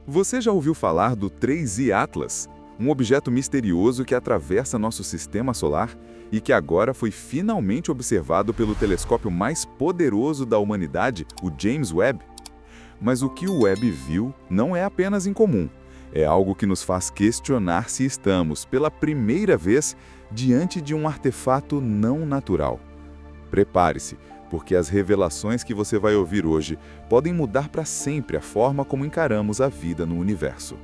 Você já ouviu falar do 3I Atlas? Um objeto misterioso que atravessa nosso sistema solar e que agora foi finalmente observado pelo telescópio mais poderoso da humanidade, o James Webb? Mas o que o Webb viu não é apenas incomum. É algo que nos faz questionar se estamos, pela primeira vez, diante de um artefato não natural. Prepare-se, porque as revelações que você vai ouvir hoje podem mudar para sempre a forma como encaramos a vida no universo.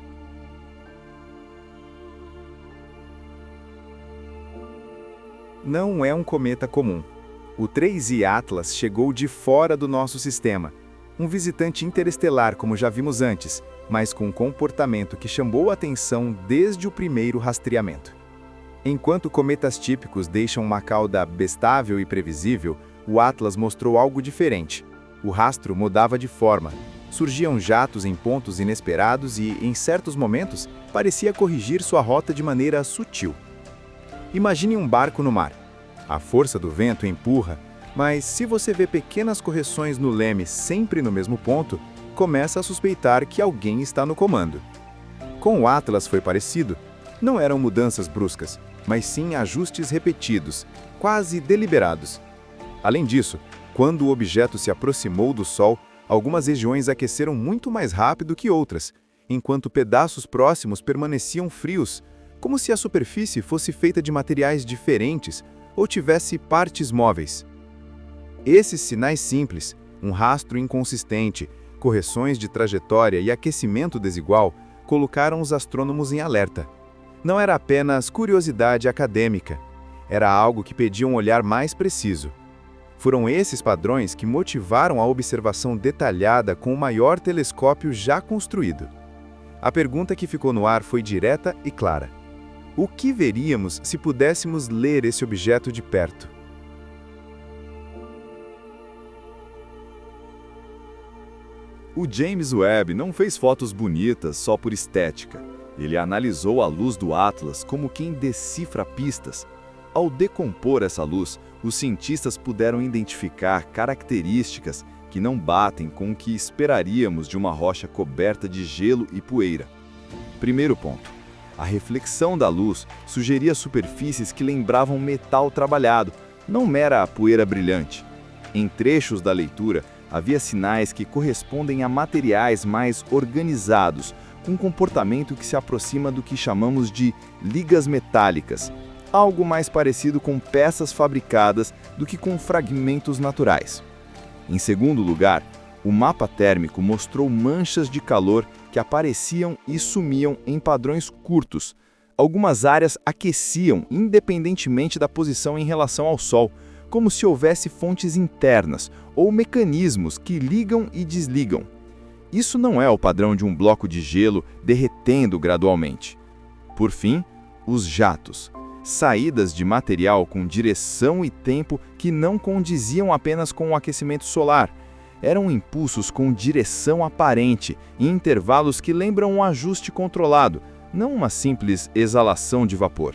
Não é um cometa comum. O 3I Atlas chegou de fora do nosso sistema. Um visitante interestelar, como já vimos antes, mas com um comportamento que chamou a atenção desde o primeiro rastreamento. Enquanto cometas típicos deixam uma cauda bestável e previsível, o Atlas mostrou algo diferente. O rastro mudava de forma. Surgiam jatos em pontos inesperados e, em certos momentos, parecia corrigir sua rota de maneira sutil. Imagine um barco no mar. A força do vento empurra, mas se você vê pequenas correções no leme sempre no mesmo ponto, começa a suspeitar que alguém está no comando. Com o Atlas foi parecido. Não eram mudanças bruscas, mas sim ajustes repetidos, quase deliberados. Além disso, quando o objeto se aproximou do Sol, algumas regiões aqueceram muito mais rápido que outras, enquanto pedaços próximos permaneciam frios, como se a superfície fosse feita de materiais diferentes ou tivesse partes móveis. Esses sinais simples, um rastro inconsistente, correções de trajetória e aquecimento desigual, colocaram os astrônomos em alerta. Não era apenas curiosidade acadêmica, era algo que pedia um olhar mais preciso. Foram esses padrões que motivaram a observação detalhada com o maior telescópio já construído. A pergunta que ficou no ar foi direta e clara. O que veríamos se pudéssemos ler esse objeto de perto? O James Webb não fez fotos bonitas só por estética. Ele analisou a luz do Atlas como quem decifra pistas. Ao decompor essa luz, os cientistas puderam identificar características que não batem com o que esperaríamos de uma rocha coberta de gelo e poeira. Primeiro ponto. A reflexão da luz sugeria superfícies que lembravam metal trabalhado, não mera poeira brilhante. Em trechos da leitura, havia sinais que correspondem a materiais mais organizados, com um comportamento que se aproxima do que chamamos de ligas metálicas, algo mais parecido com peças fabricadas do que com fragmentos naturais. Em segundo lugar, o mapa térmico mostrou manchas de calor que apareciam e sumiam em padrões curtos. Algumas áreas aqueciam independentemente da posição em relação ao Sol, como se houvesse fontes internas ou mecanismos que ligam e desligam. Isso não é o padrão de um bloco de gelo derretendo gradualmente. Por fim, os jatos, saídas de material com direção e tempo que não condiziam apenas com o aquecimento solar. Eram impulsos com direção aparente, em intervalos que lembram um ajuste controlado, não uma simples exalação de vapor.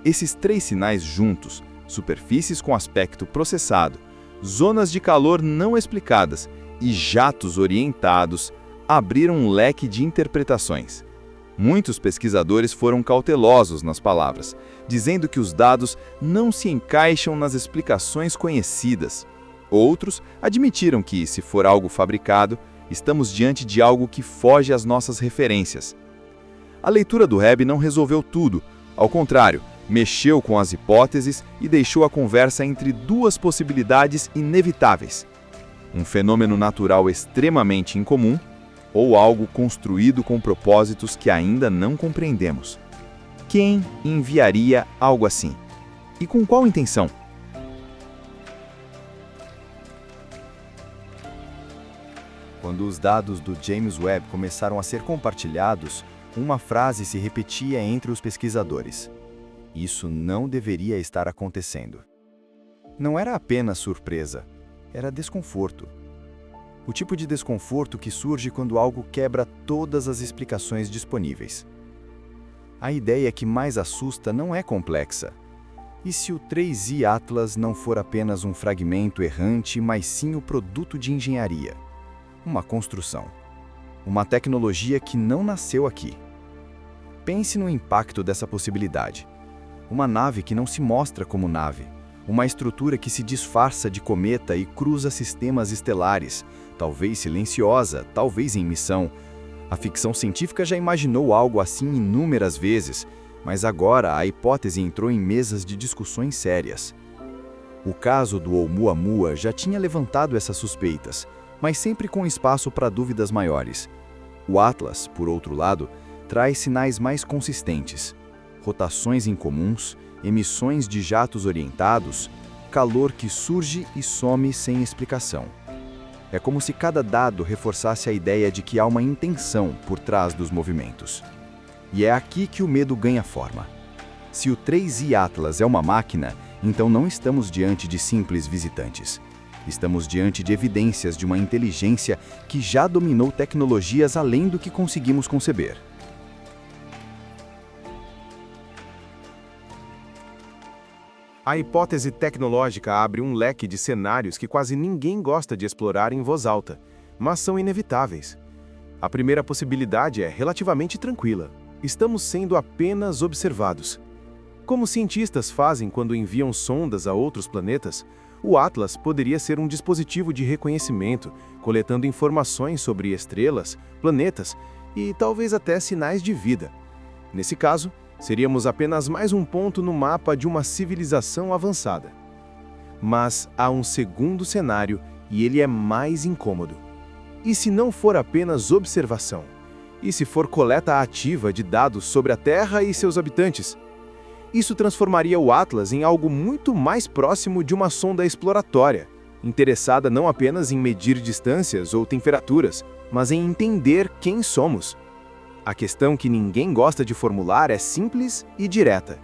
Esses três sinais juntos, superfícies com aspecto processado, zonas de calor não explicadas e jatos orientados, abriram um leque de interpretações. Muitos pesquisadores foram cautelosos nas palavras, dizendo que os dados não se encaixam nas explicações conhecidas. Outros admitiram que, se for algo fabricado, estamos diante de algo que foge às nossas referências. A leitura do Webb não resolveu tudo, ao contrário, mexeu com as hipóteses e deixou a conversa entre duas possibilidades inevitáveis: um fenômeno natural extremamente incomum ou algo construído com propósitos que ainda não compreendemos. Quem enviaria algo assim? E com qual intenção? Quando os dados do James Webb começaram a ser compartilhados, uma frase se repetia entre os pesquisadores: isso não deveria estar acontecendo. Não era apenas surpresa, era desconforto. O tipo de desconforto que surge quando algo quebra todas as explicações disponíveis. A ideia que mais assusta não é complexa. E se o 3I Atlas não for apenas um fragmento errante, mas sim o produto de engenharia? Uma construção. uma tecnologia que não nasceu aqui. Pense no impacto dessa possibilidade. Uma nave que não se mostra como nave, uma estrutura que se disfarça de cometa e cruza sistemas estelares, talvez silenciosa, talvez em missão. A ficção científica já imaginou algo assim inúmeras vezes, mas agora a hipótese entrou em mesas de discussões sérias. O caso do Oumuamua já tinha levantado essas suspeitas, mas sempre com espaço para dúvidas maiores. O Atlas, por outro lado, traz sinais mais consistentes. Rotações incomuns, emissões de jatos orientados, calor que surge e some sem explicação. É como se cada dado reforçasse a ideia de que há uma intenção por trás dos movimentos. E é aqui que o medo ganha forma. Se o 3i Atlas é uma máquina, então não estamos diante de simples visitantes. Estamos diante de evidências de uma inteligência que já dominou tecnologias além do que conseguimos conceber. A hipótese tecnológica abre um leque de cenários que quase ninguém gosta de explorar em voz alta, mas são inevitáveis. A primeira possibilidade é relativamente tranquila. Estamos sendo apenas observados. Como cientistas fazem quando enviam sondas a outros planetas, o Atlas poderia ser um dispositivo de reconhecimento, coletando informações sobre estrelas, planetas e talvez até sinais de vida. Nesse caso, seríamos apenas mais um ponto no mapa de uma civilização avançada. Mas há um segundo cenário e ele é mais incômodo. E se não for apenas observação? E se for coleta ativa de dados sobre a Terra e seus habitantes? Isso transformaria o Atlas em algo muito mais próximo de uma sonda exploratória, interessada não apenas em medir distâncias ou temperaturas, mas em entender quem somos. A questão que ninguém gosta de formular é simples e direta.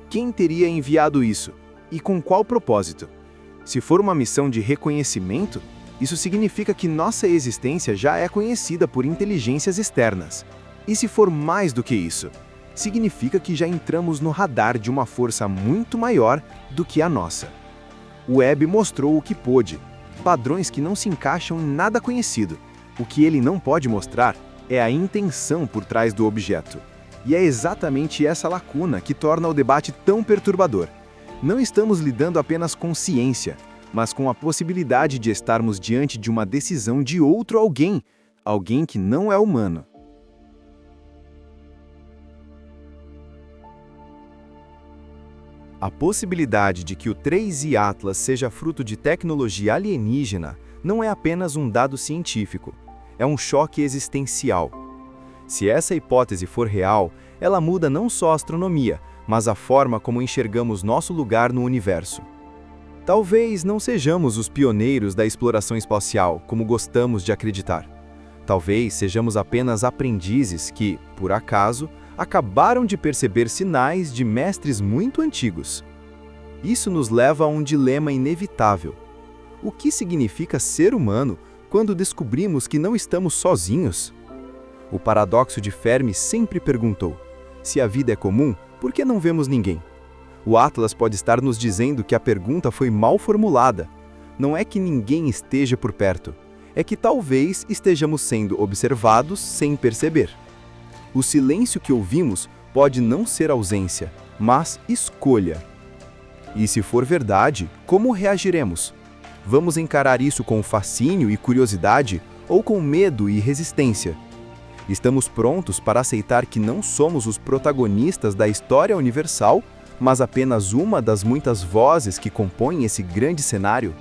Quem teria enviado isso? E com qual propósito? Se for uma missão de reconhecimento, isso significa que nossa existência já é conhecida por inteligências externas. E se for mais do que isso? Significa que já entramos no radar de uma força muito maior do que a nossa. O Webb mostrou o que pôde, padrões que não se encaixam em nada conhecido. O que ele não pode mostrar é a intenção por trás do objeto. E é exatamente essa lacuna que torna o debate tão perturbador. Não estamos lidando apenas com ciência, mas com a possibilidade de estarmos diante de uma decisão de outro alguém, alguém que não é humano. A possibilidade de que o 3i Atlas seja fruto de tecnologia alienígena não é apenas um dado científico, é um choque existencial. Se essa hipótese for real, ela muda não só a astronomia, mas a forma como enxergamos nosso lugar no universo. Talvez não sejamos os pioneiros da exploração espacial, como gostamos de acreditar. Talvez sejamos apenas aprendizes que, por acaso, acabaram de perceber sinais de mestres muito antigos. Isso nos leva a um dilema inevitável. O que significa ser humano quando descobrimos que não estamos sozinhos? O paradoxo de Fermi sempre perguntou: se a vida é comum, por que não vemos ninguém? O Atlas pode estar nos dizendo que a pergunta foi mal formulada. Não é que ninguém esteja por perto, é que talvez estejamos sendo observados sem perceber. O silêncio que ouvimos pode não ser ausência, mas escolha. E se for verdade, como reagiremos? Vamos encarar isso com fascínio e curiosidade ou com medo e resistência? Estamos prontos para aceitar que não somos os protagonistas da história universal, mas apenas uma das muitas vozes que compõem esse grande cenário?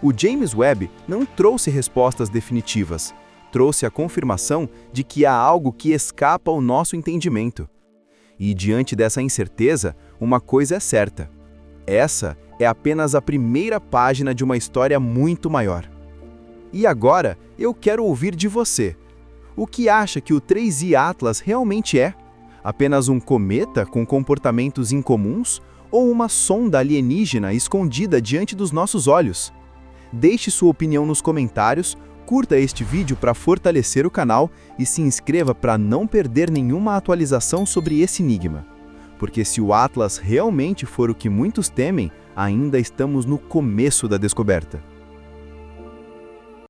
O James Webb não trouxe respostas definitivas, trouxe a confirmação de que há algo que escapa ao nosso entendimento. E diante dessa incerteza, uma coisa é certa: essa é apenas a primeira página de uma história muito maior. E agora, eu quero ouvir de você. O que acha que o 3i Atlas realmente é? Apenas um cometa com comportamentos incomuns ou uma sonda alienígena escondida diante dos nossos olhos? Deixe sua opinião nos comentários, curta este vídeo para fortalecer o canal e se inscreva para não perder nenhuma atualização sobre esse enigma. Porque se o Atlas realmente for o que muitos temem, ainda estamos no começo da descoberta.